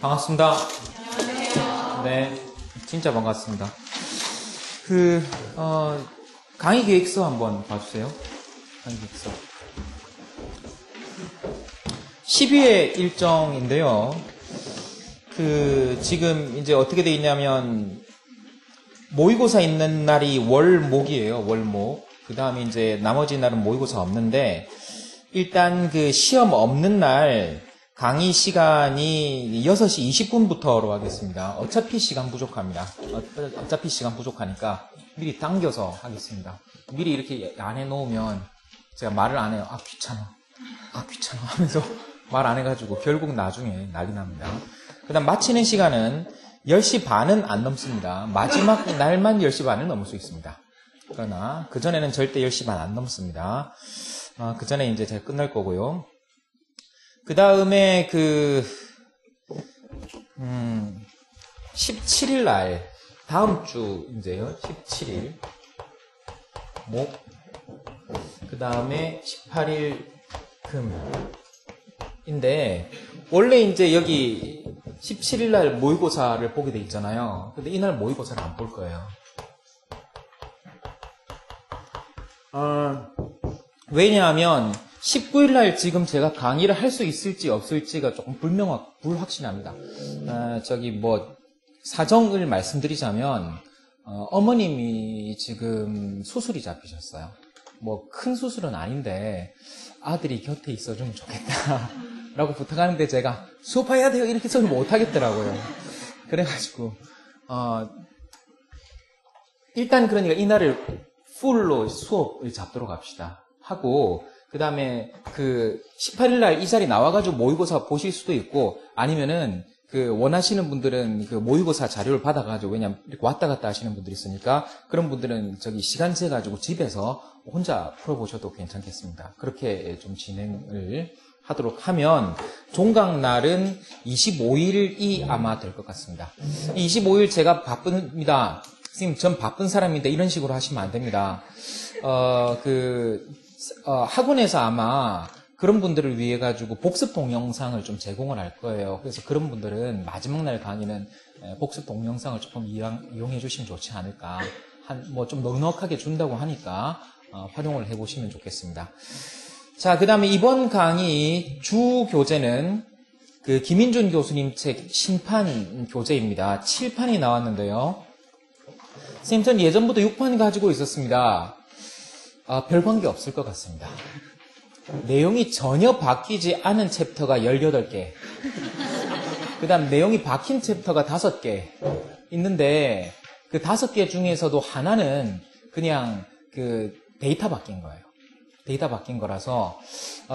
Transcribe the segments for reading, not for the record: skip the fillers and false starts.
반갑습니다. 네, 진짜 반갑습니다. 강의 계획서 한번 봐주세요. 강의 계획서. 10위의 일정인데요. 지금 이제 어떻게 돼 있냐면, 모의고사 있는 날이 월목이에요. 월목. 그 다음에 이제 나머지 날은 모의고사 없는데, 일단 시험 없는 날 강의 시간이 6시 20분부터로 하겠습니다. 어차피 시간 부족합니다. 어차피 시간 부족하니까 미리 당겨서 하겠습니다. 미리 이렇게 안 해놓으면 제가 말을 안 해요. 귀찮아 하면서 말 안 해가지고 결국 나중에 난리 납니다. 그 다음 마치는 시간은 10시 반은 안 넘습니다. 마지막 날만 10시 반을 넘을 수 있습니다. 그러나 그전에는 절대 10시 반 안 넘습니다. 그 전에 이제 제가 끝날 거고요. 그 다음에 17일 날, 다음 주인데요. 17일. 그 다음에 18일 금인데, 원래 이제 여기 17일 날 모의고사를 보게 돼 있잖아요. 근데 이날 모의고사를 안 볼 거예요. 왜냐하면 19일 날 지금 제가 강의를 할 수 있을지 없을지가 조금 불확실합니다. 사정을 말씀드리자면, 어머님이 지금 수술이 잡히셨어요. 큰 수술은 아닌데, 아들이 곁에 있어주면 좋겠다. 라고 부탁하는데 제가 수업해야 돼요. 이렇게 소리 못 하겠더라고요. 그래가지고, 일단 그러니까 이날을 풀로 수업을 잡도록 합시다. 하고, 그 다음에 18일 날 이 자리 나와가지고 모의고사 보실 수도 있고, 아니면은 원하시는 분들은 모의고사 자료를 받아가지고, 왜냐면 이렇게 왔다 갔다 하시는 분들이 있으니까, 그런 분들은 시간 재가지고 집에서 혼자 풀어보셔도 괜찮겠습니다. 그렇게 좀 진행을 하도록 하면, 종강날은 25일이 아마 될 것 같습니다. 25일 제가 바쁩니다. 선생님, 전 바쁜 사람인데 이런 식으로 하시면 안 됩니다. 학원에서 아마 그런 분들을 위해 가지고 복습 동영상을 좀 제공을 할 거예요. 그래서 그런 분들은 마지막 날 강의는 복습 동영상을 조금 이용해 주시면 좋지 않을까. 좀 넉넉하게 준다고 하니까 활용을 해 보시면 좋겠습니다. 자, 그 다음에 이번 강의 주 교재는 김인준 교수님 책 심판 교재입니다. 7판이 나왔는데요. 선생님, 전 예전부터 6판 가지고 있었습니다. 별 관계 없을 것 같습니다. 내용이 전혀 바뀌지 않은 챕터가 18개. 그 다음 내용이 바뀐 챕터가 5개 있는데, 그 5개 중에서도 하나는 그냥 데이터 바뀐 거예요. 데이터 바뀐 거라서,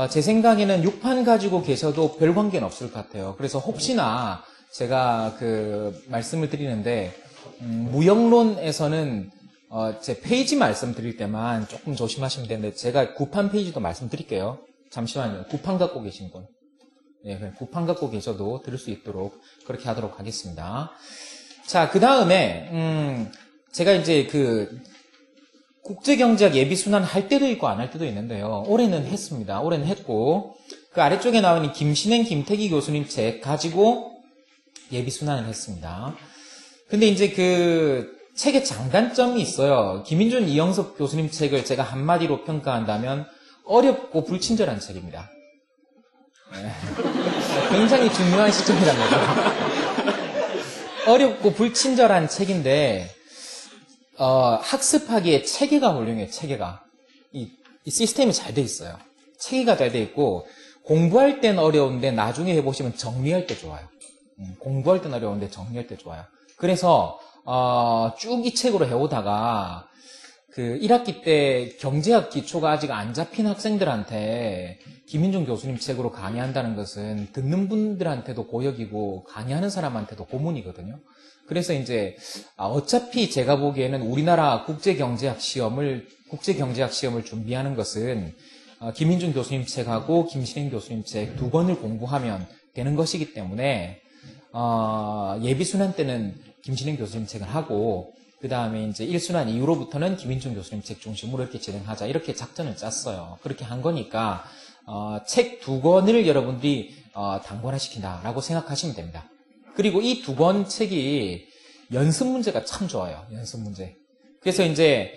제 생각에는 6판 가지고 계셔도 별 관계는 없을 것 같아요. 그래서 혹시나 제가 말씀을 드리는데, 무역론에서는 제 페이지 말씀드릴 때만 조금 조심하시면 되는데, 제가 9판 페이지도 말씀드릴게요. 잠시만요. 9판 갖고 계신 분. 네, 9판 갖고 계셔도 들을 수 있도록 그렇게 하도록 하겠습니다. 자, 그 다음에, 제가 이제 국제경제학 예비순환 할 때도 있고 안 할 때도 있는데요. 올해는 했습니다. 올해는 했고, 그 아래쪽에 나와 있는 김신행, 김태기 교수님 책 가지고 예비순환을 했습니다. 근데 이제 책의 장단점이 있어요. 김인준, 이영섭 교수님 책을 제가 한마디로 평가한다면 어렵고 불친절한 책입니다. 네. 굉장히 중요한 시점이랍니다. 어렵고 불친절한 책인데 학습하기에 체계가 훌륭해요. 체계가. 이 시스템이 잘 돼 있어요. 체계가 잘 돼 있고 공부할 땐 어려운데 나중에 해보시면 정리할 때 좋아요. 공부할 땐 어려운데 정리할 때 좋아요. 그래서 쭉 이 책으로 해오다가 1학기 때 경제학 기초가 아직 안 잡힌 학생들한테 김인준 교수님 책으로 강의한다는 것은 듣는 분들한테도 고역이고 강의하는 사람한테도 고문이거든요. 그래서 이제 어차피 제가 보기에는 우리나라 국제경제학 시험을 준비하는 것은 김인준 교수님 책하고 김신행 교수님 책 2권을 공부하면 되는 것이기 때문에 예비순환 때는 김신행 교수님 책을 하고, 그 다음에 이제 1순환 이후로부터는 김인준 교수님 책 중심으로 이렇게 진행하자. 이렇게 작전을 짰어요. 그렇게 한 거니까, 책 2권을 여러분들이 단권화시킨다라고 생각하시면 됩니다. 그리고 이 두 권 책이 연습 문제가 참 좋아요. 연습 문제. 그래서 이제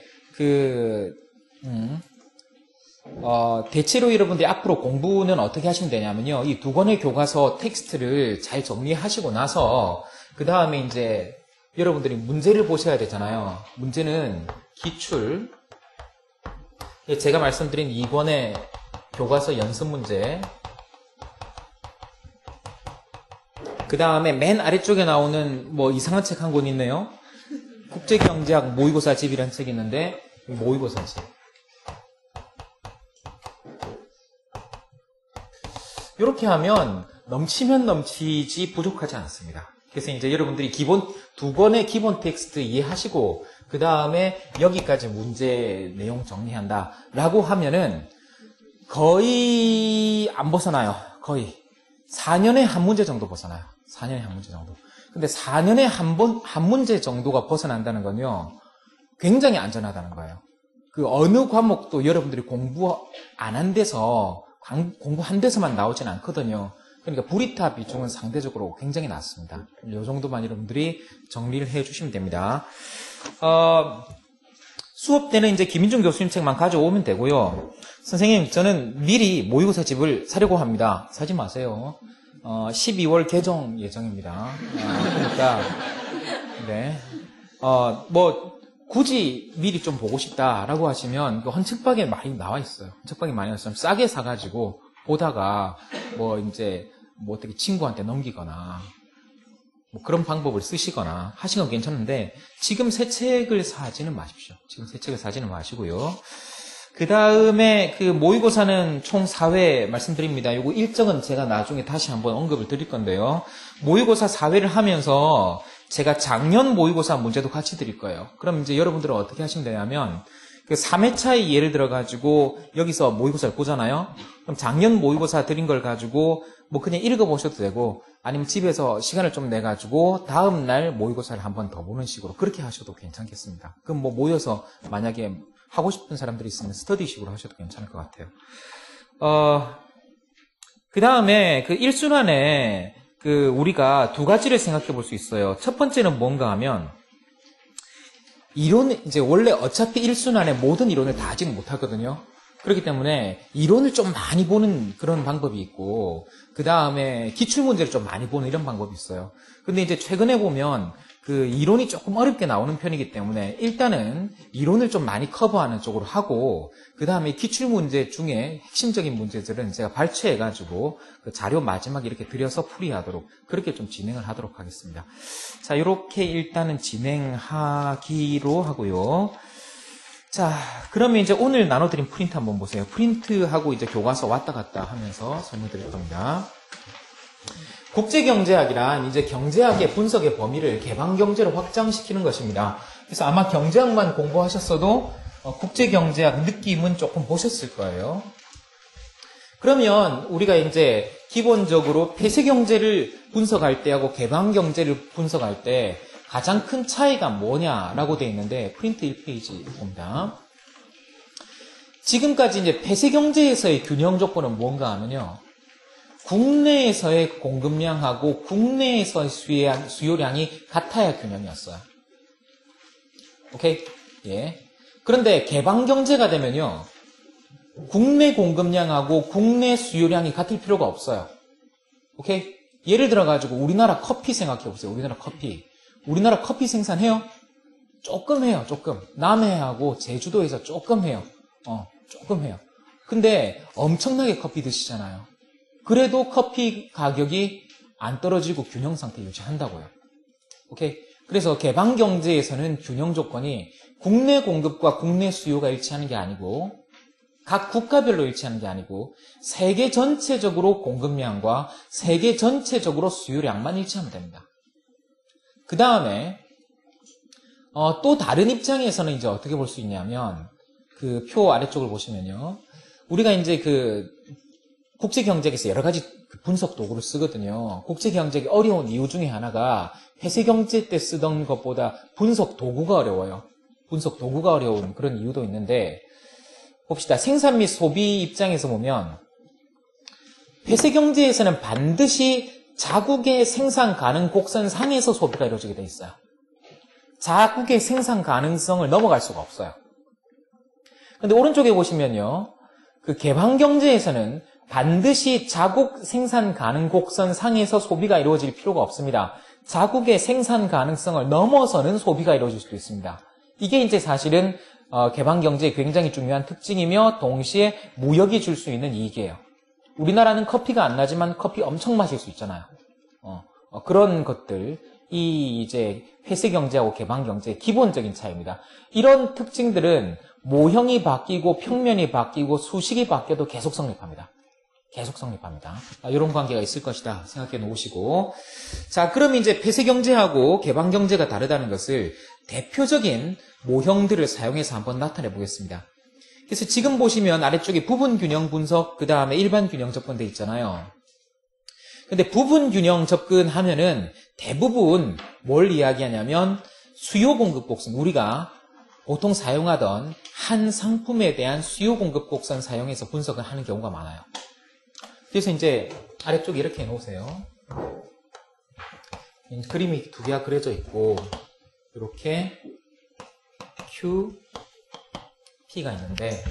대체로 여러분들이 앞으로 공부는 어떻게 하시면 되냐면요. 이 두 권의 교과서 텍스트를 잘 정리하시고 나서 그 다음에 이제 여러분들이 문제를 보셔야 되잖아요. 문제는 기출, 제가 말씀드린 2권의 교과서 연습 문제, 그 다음에 맨 아래쪽에 나오는 뭐 이상한 책 한 권 있네요. 국제경제학 모의고사 집이라는 책이 있는데 모의고사 집. 이렇게 하면 넘치면 넘치지 부족하지 않습니다. 그래서 이제 여러분들이 두 권의 기본 텍스트 이해하시고 그 다음에 여기까지 문제 내용 정리한다 라고 하면은 거의 안 벗어나요. 거의 4년에 한 문제 정도 벗어나요. 4년에 한 문제 정도. 근데 4년에 한 문제 정도가 벗어난다는 건요, 굉장히 안전하다는 거예요. 그 어느 과목도 여러분들이 공부 안 한 데서, 공부 한 데서만 나오진 않거든요. 그러니까 불이타 비중은 상대적으로 굉장히 낮습니다. 이 정도만 여러분들이 정리를 해 주시면 됩니다. 수업 때는 이제 김인중 교수님 책만 가져오면 되고요. 선생님, 저는 미리 모의고사 집을 사려고 합니다. 사지 마세요. 12월 개정 예정입니다. 그러니까, 네. 굳이 미리 좀 보고 싶다라고 하시면, 헌책방에 많이 나와 있어요. 헌책방에 많이 나와 있으면 싸게 사가지고, 보다가, 어떻게 친구한테 넘기거나, 그런 방법을 쓰시거나 하시면 괜찮은데, 지금 새 책을 사지는 마십시오. 지금 새 책을 사지는 마시고요. 그 다음에 모의고사는 총 4회 말씀드립니다. 요거 일정은 제가 나중에 다시 한번 언급을 드릴 건데요. 모의고사 4회를 하면서 제가 작년 모의고사 문제도 같이 드릴 거예요. 그럼 이제 여러분들은 어떻게 하시면 되냐면, 3회차에 예를 들어가지고 여기서 모의고사를 보잖아요. 그럼 작년 모의고사 드린 걸 가지고 그냥 읽어보셔도 되고, 아니면 집에서 시간을 좀 내가지고 다음날 모의고사를 한번 더 보는 식으로 그렇게 하셔도 괜찮겠습니다. 그럼 모여서 만약에 하고 싶은 사람들이 있으면 스터디식으로 하셔도 괜찮을 것 같아요. 그 다음에 1순환에 우리가 두 가지를 생각해 볼 수 있어요. 첫 번째는 뭔가 하면, 이제 원래 어차피 1순환에 모든 이론을 다 하지는 못하거든요. 그렇기 때문에 이론을 좀 많이 보는 그런 방법이 있고, 그 다음에 기출문제를 좀 많이 보는 이런 방법이 있어요. 근데 이제 최근에 보면 이론이 조금 어렵게 나오는 편이기 때문에 일단은 이론을 좀 많이 커버하는 쪽으로 하고, 그 다음에 기출문제 중에 핵심적인 문제들은 제가 발췌해가지고 자료 마지막에 이렇게 드려서 풀이하도록 그렇게 좀 진행을 하도록 하겠습니다. 자, 이렇게 일단은 진행하기로 하고요. 자, 그러면 이제 오늘 나눠드린 프린트 한번 보세요. 프린트하고 이제 교과서 왔다 갔다 하면서 설명드릴 겁니다. 국제경제학이란 이제 경제학의 분석의 범위를 개방경제로 확장시키는 것입니다. 그래서 아마 경제학만 공부하셨어도 국제경제학 느낌은 조금 보셨을 거예요. 그러면 우리가 이제 기본적으로 폐쇄경제를 분석할 때하고 개방경제를 분석할 때 가장 큰 차이가 뭐냐라고 되어 있는데, 프린트 1페이지 봅니다. 지금까지 이제 폐쇄경제에서의 균형 조건은 뭔가 하면요, 국내에서의 공급량하고 국내에서의 수요량이 같아야 균형이었어요. 오케이? 예. 그런데 개방경제가 되면요, 국내 공급량하고 국내 수요량이 같을 필요가 없어요. 오케이? 예를 들어가지고 우리나라 커피 생각해보세요. 우리나라 커피 생산해요? 조금 해요, 조금. 남해하고 제주도에서 조금 해요. 조금 해요. 근데 엄청나게 커피 드시잖아요. 그래도 커피 가격이 안 떨어지고 균형 상태 유지한다고요. 오케이? 그래서 개방 경제에서는 균형 조건이 국내 공급과 국내 수요가 일치하는 게 아니고, 각 국가별로 일치하는 게 아니고, 세계 전체적으로 공급량과 세계 전체적으로 수요량만 일치하면 됩니다. 그 다음에 또 다른 입장에서는 이제 어떻게 볼 수 있냐면, 그 표 아래쪽을 보시면요, 우리가 이제 국제경제에서 여러 가지 분석 도구를 쓰거든요. 국제경제가 어려운 이유 중에 하나가 폐쇄경제 때 쓰던 것보다 분석 도구가 어려워요. 분석 도구가 어려운 그런 이유도 있는데, 봅시다. 생산 및 소비 입장에서 보면 폐쇄경제에서는 반드시 자국의 생산 가능 곡선 상에서 소비가 이루어지게 돼 있어요. 자국의 생산 가능성을 넘어갈 수가 없어요. 근데 오른쪽에 보시면요. 그 개방경제에서는 반드시 자국 생산 가능 곡선 상에서 소비가 이루어질 필요가 없습니다. 자국의 생산 가능성을 넘어서는 소비가 이루어질 수도 있습니다. 이게 이제 사실은 개방경제의 굉장히 중요한 특징이며 동시에 무역이 줄 수 있는 이익이에요. 우리나라는 커피가 안 나지만 커피 엄청 마실 수 있잖아요. 그런 것들, 이 이제 폐쇄경제하고 개방경제의 기본적인 차이입니다. 이런 특징들은 모형이 바뀌고 평면이 바뀌고 수식이 바뀌어도 계속 성립합니다. 계속 성립합니다. 이런 관계가 있을 것이다 생각해 놓으시고, 자, 그럼 이제 폐쇄경제하고 개방경제가 다르다는 것을 대표적인 모형들을 사용해서 한번 나타내 보겠습니다. 그래서 지금 보시면 아래쪽에 부분균형 분석, 그 다음에 일반균형 접근돼 있잖아요. 근데 부분균형 접근하면은 대부분 뭘 이야기하냐면 수요 공급 곡선, 우리가 보통 사용하던 한 상품에 대한 수요 공급 곡선 사용해서 분석을 하는 경우가 많아요. 그래서 이제 아래쪽에 이렇게 해놓으세요. 그림이 두 개가 그려져 있고 이렇게 Q, P가 있는데,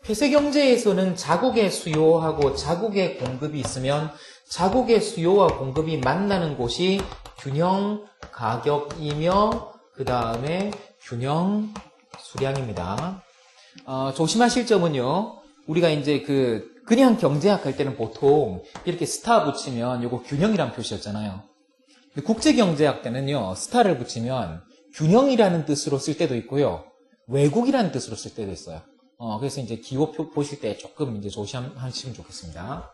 폐쇄경제에서는 자국의 수요하고 자국의 공급이 있으면 자국의 수요와 공급이 만나는 곳이 균형 가격이며 그 다음에 균형 수량입니다. 조심하실 점은요, 우리가 이제 그냥 경제학 할 때는 보통 이렇게 스타 붙이면 요거 균형이란 표시였잖아요. 근데 국제경제학 때는요, 스타를 붙이면 균형이라는 뜻으로 쓸 때도 있고요, 왜곡이라는 뜻으로 쓸 때도 있어요. 그래서 이제 기호표 보실 때 조금 이제 조심하시면 좋겠습니다.